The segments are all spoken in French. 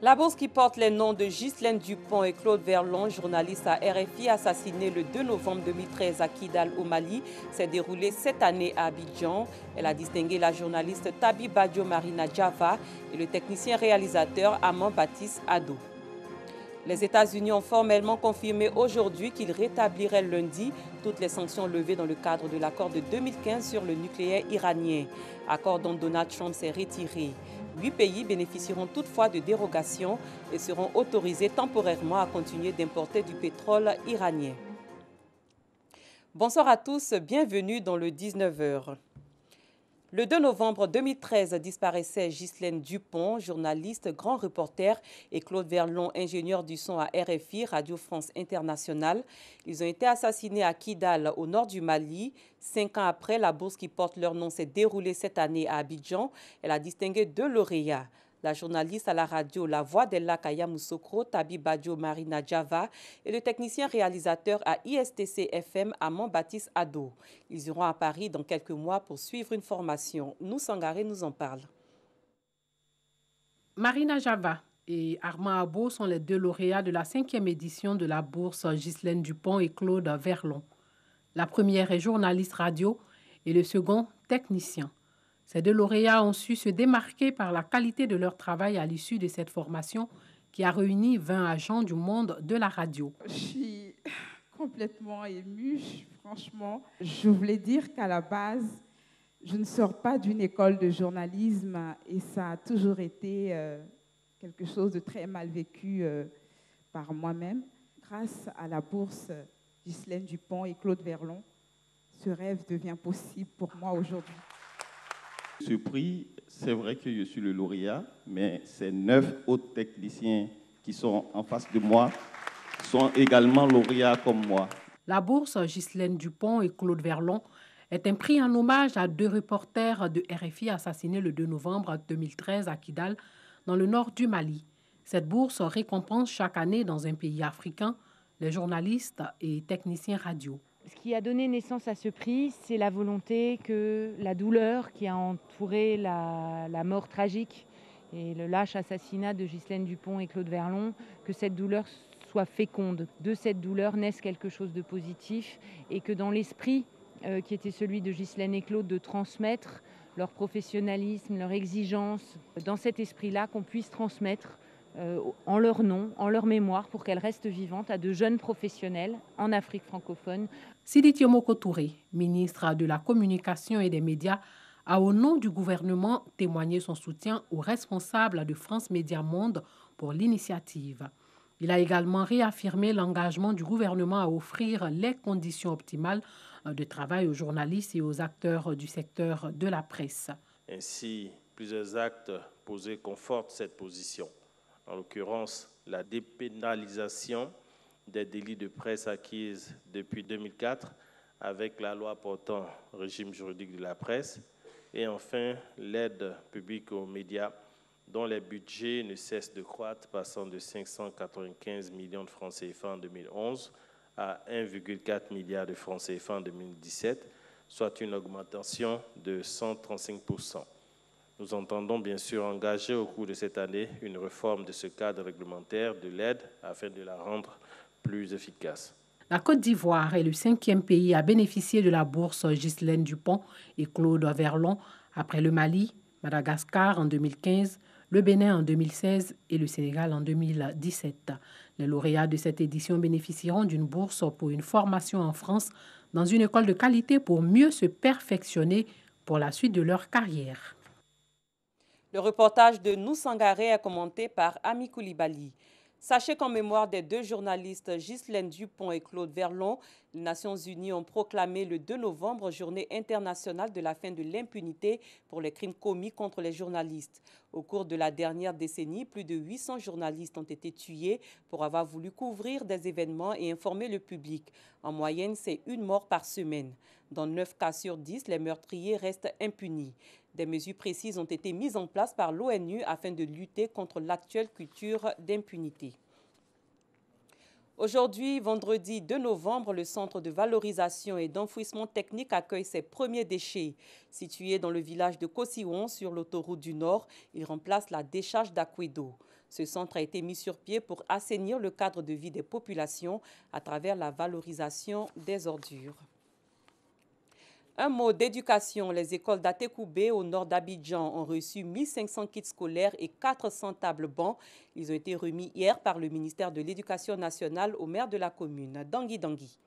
La bourse qui porte les noms de Ghislaine Dupont et Claude Verlon, journaliste à RFI, assassinée le 2 novembre 2013 à Kidal au Mali, s'est déroulée cette année à Abidjan. Elle a distingué la journaliste Tabi Badio Marina Java et le technicien réalisateur Amand Baptiste Ado. Les États-Unis ont formellement confirmé aujourd'hui qu'ils rétabliraient lundi toutes les sanctions levées dans le cadre de l'accord de 2015 sur le nucléaire iranien, accord dont Donald Trump s'est retiré. 8 pays bénéficieront toutefois de dérogations et seront autorisés temporairement à continuer d'importer du pétrole iranien. Bonsoir à tous, bienvenue dans le 19h. Le 2 novembre 2013 disparaissait Ghislaine Dupont, journaliste, grand reporter, et Claude Verlon, ingénieur du son à RFI, Radio France Internationale. Ils ont été assassinés à Kidal, au nord du Mali. 5 ans après, la bourse qui porte leur nom s'est déroulée cette année à Abidjan. Elle a distingué 2 lauréats. La journaliste à la radio La Voix d'Ella Kaya Moussokro, Tabi Badio Marina Java et le technicien réalisateur à ISTC FM, Amand Baptiste Ado. Ils iront à Paris dans quelques mois pour suivre une formation. Nous Sangaré nous en parle. Marina Java et Armand Abo sont les 2 lauréats de la 5e édition de la bourse Ghislaine Dupont et Claude Verlon. La première est journaliste radio et le second technicien. Ces 2 lauréats ont su se démarquer par la qualité de leur travail à l'issue de cette formation qui a réuni 20 agents du monde de la radio. Je suis complètement émue, franchement. Je voulais dire qu'à la base, je ne sors pas d'une école de journalisme et ça a toujours été quelque chose de très mal vécu par moi-même. Grâce à la bourse Ghislaine Dupont et Claude Verlon, ce rêve devient possible pour moi aujourd'hui. Ce prix, c'est vrai que je suis le lauréat, mais ces 9 autres techniciens qui sont en face de moi sont également lauréats comme moi. La bourse Ghislaine Dupont et Claude Verlon est un prix en hommage à 2 reporters de RFI assassinés le 2 novembre 2013 à Kidal, dans le nord du Mali. Cette bourse récompense chaque année dans un pays africain les journalistes et techniciens radio. Ce qui a donné naissance à ce prix, c'est la volonté que la douleur qui a entouré la mort tragique et le lâche assassinat de Ghislaine Dupont et Claude Verlon, que cette douleur soit féconde. De cette douleur naisse quelque chose de positif et que dans l'esprit qui était celui de Ghislaine et Claude de transmettre leur professionnalisme, leur exigence, dans cet esprit-là qu'on puisse transmettre en leur nom, en leur mémoire, pour qu'elles restent vivantes à de jeunes professionnels en Afrique francophone. Sidi Thiomoko Touré, ministre de la Communication et des Médias, a au nom du gouvernement témoigné son soutien aux responsables de France Média Monde pour l'initiative. Il a également réaffirmé l'engagement du gouvernement à offrir les conditions optimales de travail aux journalistes et aux acteurs du secteur de la presse. Ainsi, plusieurs actes posés confortent cette position. En l'occurrence, la dépénalisation des délits de presse acquises depuis 2004 avec la loi portant régime juridique de la presse et enfin l'aide publique aux médias dont les budgets ne cessent de croître, passant de 595 millions de francs CFA en 2011 à 1,4 milliard de francs CFA en 2017, soit une augmentation de 135%. Nous entendons bien sûr engager au cours de cette année une réforme de ce cadre réglementaire de l'aide afin de la rendre plus efficace. La Côte d'Ivoire est le 5e pays à bénéficier de la bourse Ghislaine Dupont et Claude Verlon, après le Mali, Madagascar en 2015, le Bénin en 2016 et le Sénégal en 2017. Les lauréats de cette édition bénéficieront d'une bourse pour une formation en France dans une école de qualité pour mieux se perfectionner pour la suite de leur carrière. Le reportage de Nous Sangaré est commenté par Ami Koulibaly. Sachez qu'en mémoire des 2 journalistes Ghislaine Dupont et Claude Verlon, les Nations Unies ont proclamé le 2 novembre Journée internationale de la fin de l'impunité pour les crimes commis contre les journalistes. Au cours de la dernière décennie, plus de 800 journalistes ont été tués pour avoir voulu couvrir des événements et informer le public. En moyenne, c'est 1 mort par semaine. Dans 9 cas sur 10, les meurtriers restent impunis. Des mesures précises ont été mises en place par l'ONU afin de lutter contre l'actuelle culture d'impunité. Aujourd'hui, vendredi 2 novembre, le centre de valorisation et d'enfouissement technique accueille ses premiers déchets. Situé dans le village de Kossiwon, sur l'autoroute du Nord, il remplace la décharge d'Akwedo. Ce centre a été mis sur pied pour assainir le cadre de vie des populations à travers la valorisation des ordures. Un mot d'éducation. Les écoles d'Atekoubé au nord d'Abidjan ont reçu 1500 kits scolaires et 400 tables bancs. Ils ont été remis hier par le ministère de l'Éducation nationale au maire de la commune, Dangui Dangui.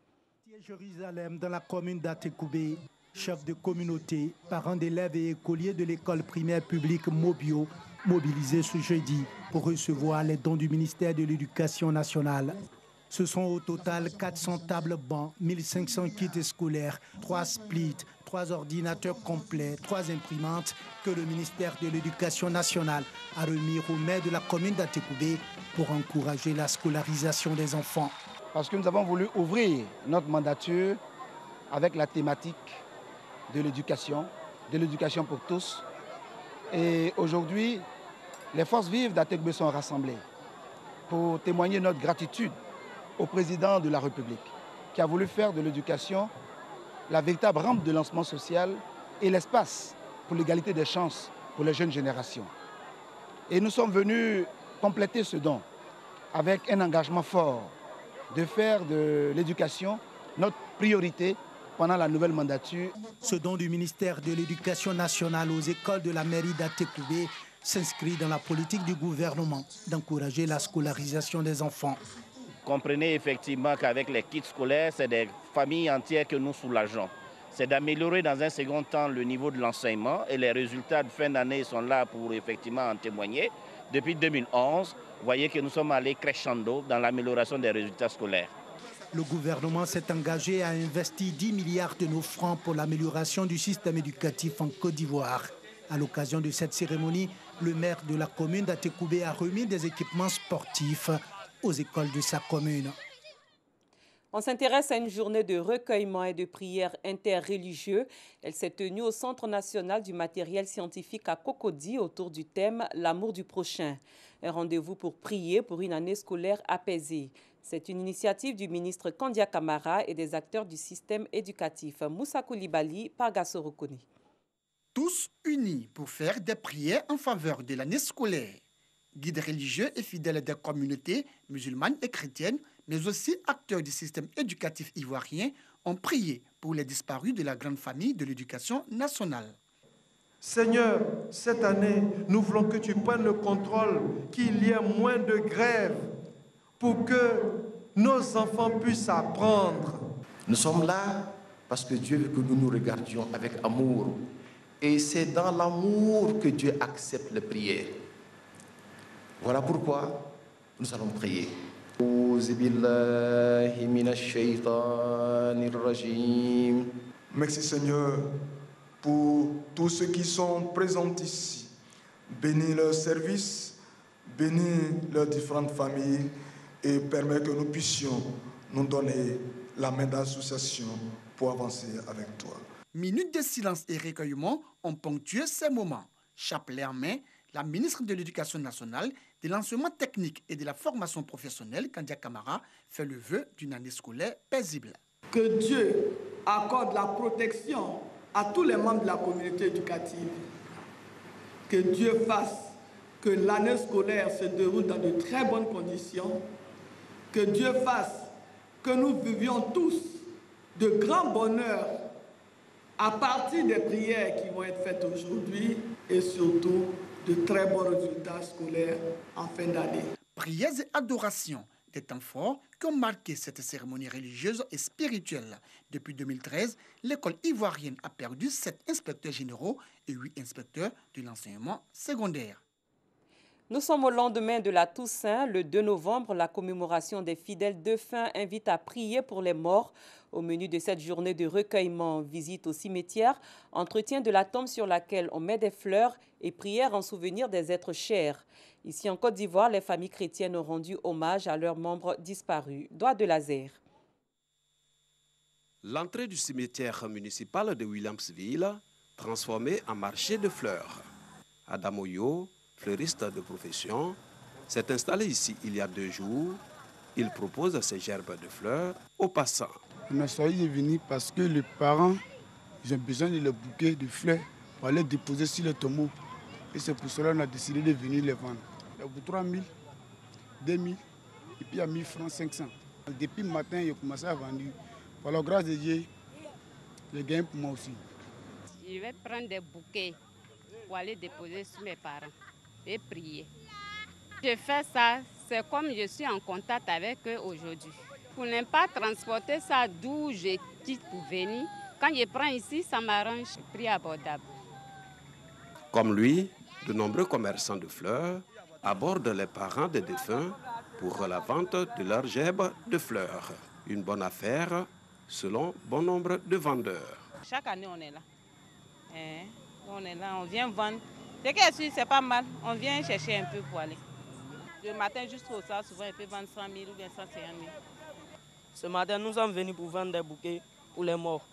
Jérusalem, dans la commune d'Atekoubé, chefs de communauté, parents d'élèves et écoliers de l'école primaire publique Mobio, mobilisés ce jeudi pour recevoir les dons du ministère de l'Éducation nationale. Ce sont au total 400 tables bancs, 1500 kits scolaires, 3 splits, 3 ordinateurs complets, 3 imprimantes que le ministère de l'Éducation nationale a remis au maire de la commune d'Atekoubé pour encourager la scolarisation des enfants. Parce que nous avons voulu ouvrir notre mandature avec la thématique de l'éducation pour tous. Et aujourd'hui, les forces vives d'Atekoubé sont rassemblées pour témoigner notre gratitude au président de la République, qui a voulu faire de l'éducation la véritable rampe de lancement social et l'espace pour l'égalité des chances pour les jeunes générations. Et nous sommes venus compléter ce don avec un engagement fort de faire de l'éducation notre priorité pendant la nouvelle mandature. Ce don du ministère de l'Éducation nationale aux écoles de la mairie d'Atekoubé s'inscrit dans la politique du gouvernement d'encourager la scolarisation des enfants. Comprenez effectivement qu'avec les kits scolaires, c'est des familles entières que nous soulageons. C'est d'améliorer dans un second temps le niveau de l'enseignement et les résultats de fin d'année sont là pour effectivement en témoigner. Depuis 2011, vous voyez que nous sommes allés crescendo dans l'amélioration des résultats scolaires. Le gouvernement s'est engagé à investir 10 milliards de nos francs pour l'amélioration du système éducatif en Côte d'Ivoire. À l'occasion de cette cérémonie, le maire de la commune d'Atekoubé a remis des équipements sportifs aux écoles de sa commune. On s'intéresse à une journée de recueillement et de prières interreligieux. Elle s'est tenue au Centre national du matériel scientifique à Cocody autour du thème « L'amour du prochain ». Un rendez-vous pour prier pour une année scolaire apaisée. C'est une initiative du ministre Kandia Camara et des acteurs du système éducatif. Moussa Koulibaly, Pargasso Rokoni. Tous unis pour faire des prières en faveur de l'année scolaire. Guides religieux et fidèles des communautés musulmanes et chrétiennes, mais aussi acteurs du système éducatif ivoirien, ont prié pour les disparus de la grande famille de l'éducation nationale. Seigneur, cette année, nous voulons que tu prennes le contrôle, qu'il y ait moins de grèves pour que nos enfants puissent apprendre. Nous sommes là parce que Dieu veut que nous nous regardions avec amour. Et c'est dans l'amour que Dieu accepte les prières. Voilà pourquoi nous allons prier. Merci Seigneur pour tous ceux qui sont présents ici. Bénis leur service, bénis leurs différentes familles et permets que nous puissions nous donner la main d'association pour avancer avec toi. Minutes de silence et recueillement ont ponctué ces moments. Chapelet en main, la ministre de l'Éducation nationale, de l'enseignement technique et de la formation professionnelle, Kandia Camara, fait le vœu d'une année scolaire paisible. Que Dieu accorde la protection à tous les membres de la communauté éducative. Que Dieu fasse que l'année scolaire se déroule dans de très bonnes conditions. Que Dieu fasse que nous vivions tous de grands bonheurs à partir des prières qui vont être faites aujourd'hui et surtout de très bons résultats scolaires en fin d'année. Prières et adorations, des temps forts qui ont marqué cette cérémonie religieuse et spirituelle. Depuis 2013, l'école ivoirienne a perdu 7 inspecteurs généraux et 8 inspecteurs de l'enseignement secondaire. Nous sommes au lendemain de la Toussaint. Le 2 novembre, la commémoration des fidèles défunts invite à prier pour les morts. Au menu de cette journée de recueillement, visite au cimetière, entretien de la tombe sur laquelle on met des fleurs et prière en souvenir des êtres chers. Ici en Côte d'Ivoire, les familles chrétiennes ont rendu hommage à leurs membres disparus. Doigt de laser. L'entrée du cimetière municipal de Williamsville, transformée en marché de fleurs. Adam Oyo, fleuriste de profession, s'est installé ici il y a 2 jours Il propose ces gerbes de fleurs aux passants. On a choisi de venir parce que les parents ont besoin de le bouquet de fleurs pour aller déposer sur le tombeau. Et c'est pour cela qu'on a décidé de venir les vendre. Pour 3 000, 2 000 et puis à 1 000 francs 500. Depuis le matin, j'ai commencé à vendre. Par la grâce de Dieu, j'ai gagné pour moi aussi. Je vais prendre des bouquets pour aller déposer sur mes parents et prier. Je fais ça, c'est comme je suis en contact avec eux aujourd'hui. Pour ne pas transporter ça d'où je quitte pour venir, quand je prends ici, ça m'arrange, prix abordable. Comme lui, de nombreux commerçants de fleurs abordent les parents des défunts pour la vente de leurs gerbes de fleurs. Une bonne affaire selon bon nombre de vendeurs. Chaque année, on est là. On est là, on vient vendre. Dès que c'est pas mal, on vient chercher un peu pour aller. Le matin, juste au soir, souvent, on peut vendre 100 000 ou bien 150 000. Ce matin, nous sommes venus pour vendre des bouquets pour les morts.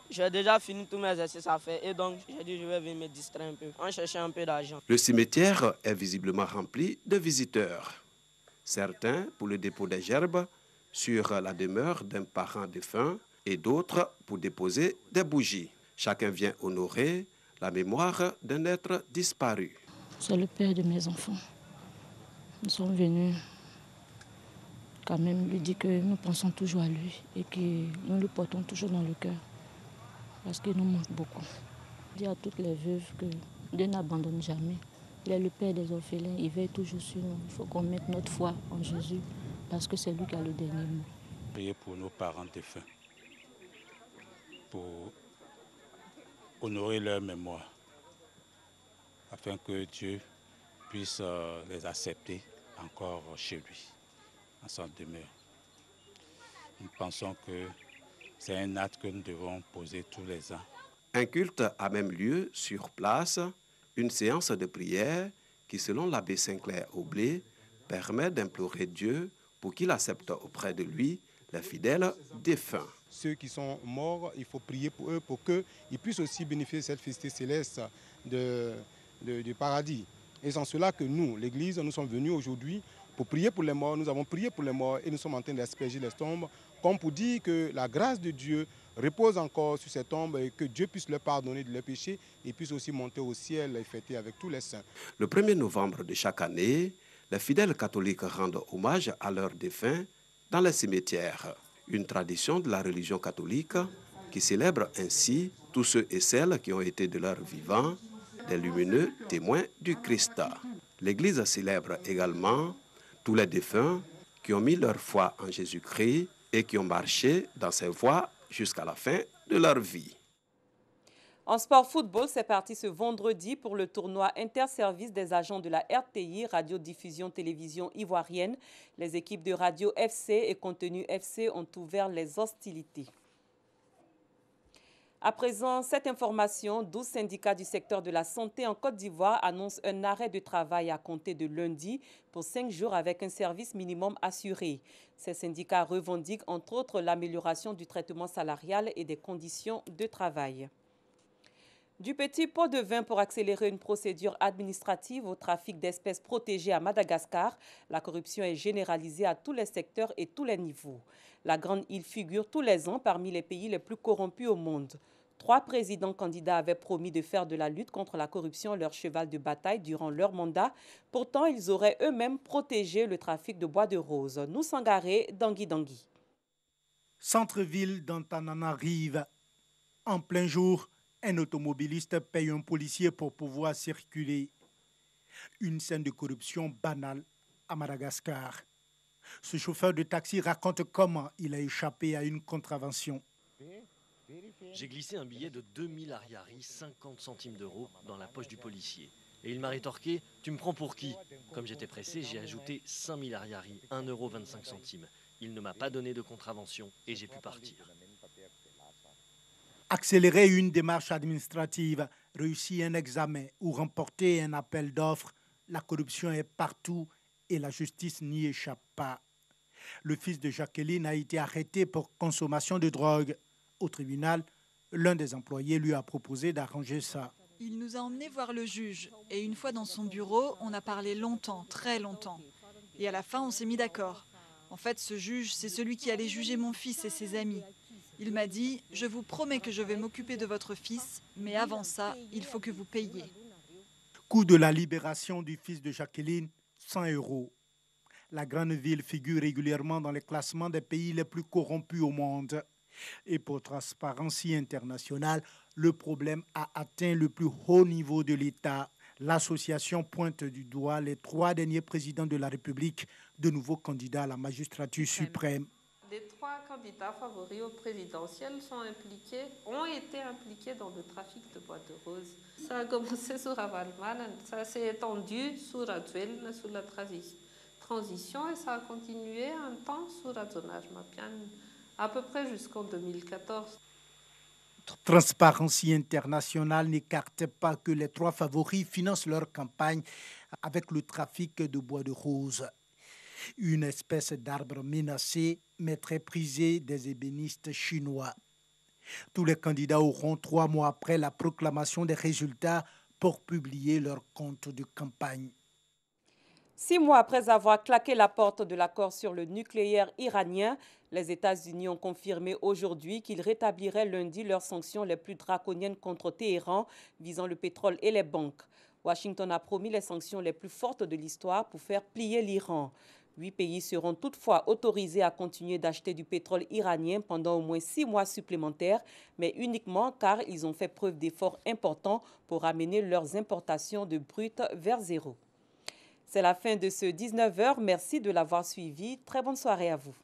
J'ai déjà fini tous mes exercices à faire et donc j'ai dit je vais venir me distraire un peu, en cherchant un peu d'argent. Le cimetière est visiblement rempli de visiteurs. Certains pour le dépôt des gerbes sur la demeure d'un parent défunt et d'autres pour déposer des bougies. Chacun vient honorer la mémoire d'un être disparu. C'est le père de mes enfants. Nous sommes venus quand même lui dire que nous pensons toujours à lui et que nous le portons toujours dans le cœur parce qu'il nous manque beaucoup. Je dis à toutes les veuves que Dieu n'abandonne jamais. Il est le père des orphelins, il veille toujours sur nous. Il faut qu'on mette notre foi en Jésus parce que c'est lui qui a le dernier mot. Priez pour nos parents défunts, pour honorer leur mémoire, afin que Dieu puisse les accepter encore chez lui, en sa demeure. Nous pensons que c'est un acte que nous devons poser tous les ans. Un culte a même lieu sur place, une séance de prière qui, selon l'abbé Sinclair Aublé, permet d'implorer Dieu pour qu'il accepte auprès de lui les fidèles défunts. Ceux qui sont morts, il faut prier pour eux pour qu'ils puissent aussi bénéficier de cette félicité céleste du paradis. Et c'est en cela que nous, l'Église, nous sommes venus aujourd'hui pour prier pour les morts. Nous avons prié pour les morts et nous sommes en train d'asperger les tombes, comme pour dire que la grâce de Dieu repose encore sur ces tombes et que Dieu puisse leur pardonner de leurs péchés et puisse aussi monter au ciel et fêter avec tous les saints. Le 1er novembre de chaque année, les fidèles catholiques rendent hommage à leurs défunts dans les cimetières. Une tradition de la religion catholique qui célèbre ainsi tous ceux et celles qui ont été de leur vivant des lumineux témoins du Christ. L'Église célèbre également tous les défunts qui ont mis leur foi en Jésus-Christ et qui ont marché dans ses voies jusqu'à la fin de leur vie. En sport football, c'est parti ce vendredi pour le tournoi interservice des agents de la RTI, radiodiffusion télévision ivoirienne. Les équipes de Radio FC et Contenu FC ont ouvert les hostilités. À présent, cette information, 12 syndicats du secteur de la santé en Côte d'Ivoire annoncent un arrêt de travail à compter de lundi pour 5 jours avec un service minimum assuré. Ces syndicats revendiquent entre autres l'amélioration du traitement salarial et des conditions de travail. Du petit pot de vin pour accélérer une procédure administrative au trafic d'espèces protégées à Madagascar, la corruption est généralisée à tous les secteurs et tous les niveaux. La Grande Île figure tous les ans parmi les pays les plus corrompus au monde. 3 présidents candidats avaient promis de faire de la lutte contre la corruption leur cheval de bataille durant leur mandat. Pourtant, ils auraient eux-mêmes protégé le trafic de bois de rose. Nous Sangaré, Dangui. Centre-ville d'Antananarive. En plein jour, un automobiliste paye un policier pour pouvoir circuler. Une scène de corruption banale à Madagascar. Ce chauffeur de taxi raconte comment il a échappé à une contravention. J'ai glissé un billet de 2000 ariaris, 50 centimes d'euros, dans la poche du policier. Et il m'a rétorqué « Tu me prends pour qui ?» Comme j'étais pressé, j'ai ajouté 5000 ariaris, 1,25 €. Il ne m'a pas donné de contravention et j'ai pu partir. Accélérer une démarche administrative, réussir un examen ou remporter un appel d'offres, la corruption est partout et la justice n'y échappe pas. Le fils de Jacqueline a été arrêté pour consommation de drogue. Au tribunal, l'un des employés lui a proposé d'arranger ça. Il nous a emmenés voir le juge et une fois dans son bureau, on a parlé longtemps, très longtemps. Et à la fin, on s'est mis d'accord. En fait, ce juge, c'est celui qui allait juger mon fils et ses amis. Il m'a dit « Je vous promets que je vais m'occuper de votre fils, mais avant ça, il faut que vous payiez. » Coût de la libération du fils de Jacqueline, 100 €. La grande ville figure régulièrement dans les classements des pays les plus corrompus au monde. Et pour Transparency International, le problème a atteint le plus haut niveau de l'État. L'association pointe du doigt les 3 derniers présidents de la République, de nouveaux candidats à la magistrature suprême. Les 3 candidats favoris au présidentiel ont été impliqués dans le trafic de bois de rose. Ça a commencé sous Ravalman, ça s'est étendu sous Radzuel, sous la transition, et ça a continué un temps sous Radzonage Mapian, à peu près jusqu'en 2014. Transparency International n'écarte pas que les 3 favoris financent leur campagne avec le trafic de bois de rose. Une espèce d'arbre menacé, mais très prisé des ébénistes chinois. Tous les candidats auront 3 mois après la proclamation des résultats pour publier leur compte de campagne. 6 mois après avoir claqué la porte de l'accord sur le nucléaire iranien, les États-Unis ont confirmé aujourd'hui qu'ils rétabliraient lundi leurs sanctions les plus draconiennes contre Téhéran visant le pétrole et les banques. Washington a promis les sanctions les plus fortes de l'histoire pour faire plier l'Iran. 8 pays seront toutefois autorisés à continuer d'acheter du pétrole iranien pendant au moins 6 mois supplémentaires, mais uniquement car ils ont fait preuve d'efforts importants pour ramener leurs importations de brut vers zéro. C'est la fin de ce 19h. Merci de l'avoir suivi. Très bonne soirée à vous.